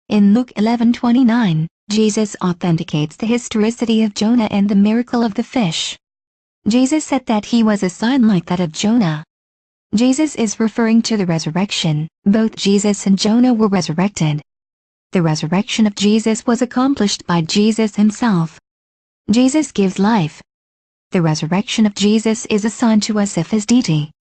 In Luke 11:29, Jesus authenticates the historicity of Jonah and the miracle of the fish. Jesus said that he was a sign like that of Jonah. Jesus is referring to the resurrection. Both Jesus and Jonah were resurrected. The resurrection of Jesus was accomplished by Jesus himself. Jesus gives life. The resurrection of Jesus is a sign to us of his deity.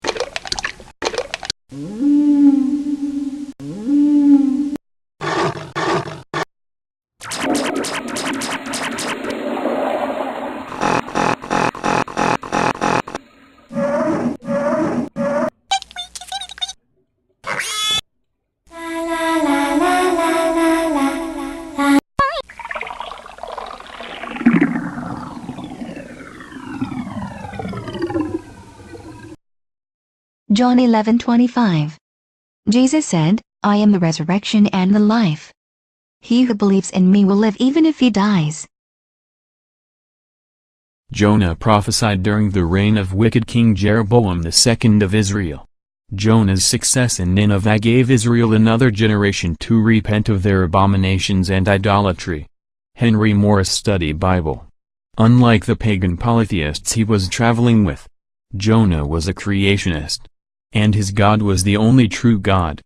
John 11:25. Jesus said, I am the resurrection and the life. He who believes in me will live even if he dies. Jonah prophesied during the reign of wicked King Jeroboam II of Israel. Jonah's success in Nineveh gave Israel another generation to repent of their abominations and idolatry. Henry Morris Study Bible. Unlike the pagan polytheists he was traveling with, Jonah was a creationist. And his God was the only true God.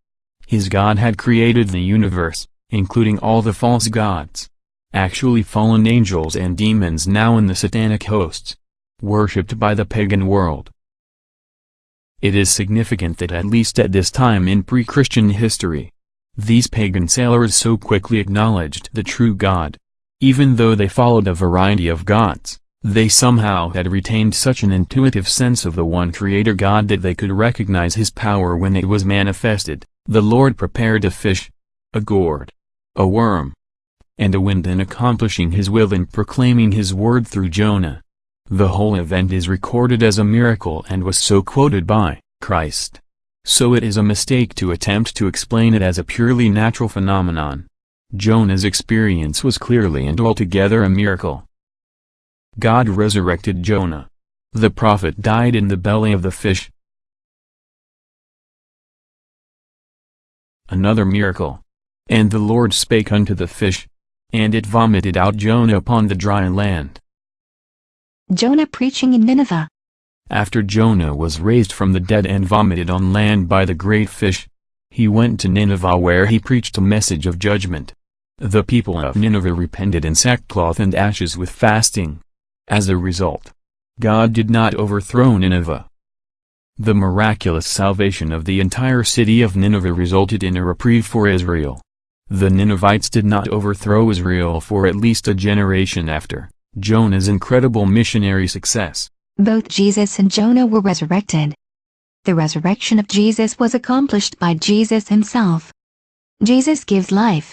His God had created the universe, including all the false gods. Actually fallen angels and demons now in the satanic hosts, worshipped by the pagan world. It is significant that at least at this time in pre-Christian history, these pagan sailors so quickly acknowledged the true God. Even though they followed a variety of gods, they somehow had retained such an intuitive sense of the one Creator God that they could recognize His power when it was manifested. The Lord prepared a fish, a gourd, a worm, and a wind in accomplishing His will and proclaiming His word through Jonah. The whole event is recorded as a miracle and was so quoted by Christ. So it is a mistake to attempt to explain it as a purely natural phenomenon. Jonah's experience was clearly and altogether a miracle. God resurrected Jonah. The prophet died in the belly of the fish. Another miracle. And the Lord spake unto the fish, and it vomited out Jonah upon the dry land. Jonah preaching in Nineveh. After Jonah was raised from the dead and vomited on land by the great fish, he went to Nineveh where he preached a message of judgment. The people of Nineveh repented in sackcloth and ashes with fasting. As a result, God did not overthrow Nineveh. The miraculous salvation of the entire city of Nineveh resulted in a reprieve for Israel. The Ninevites did not overthrow Israel for at least a generation after Jonah's incredible missionary success. Both Jesus and Jonah were resurrected. The resurrection of Jesus was accomplished by Jesus himself. Jesus gives life.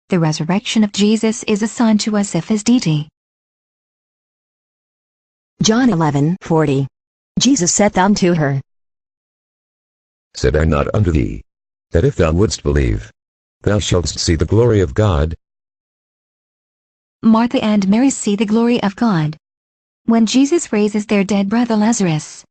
The resurrection of Jesus is a sign to us of his deity. John 11:40. Jesus saith unto her, Said I not unto thee, that if thou wouldst believe, thou shalt see the glory of God? Martha and Mary see the glory of God. When Jesus raises their dead brother Lazarus,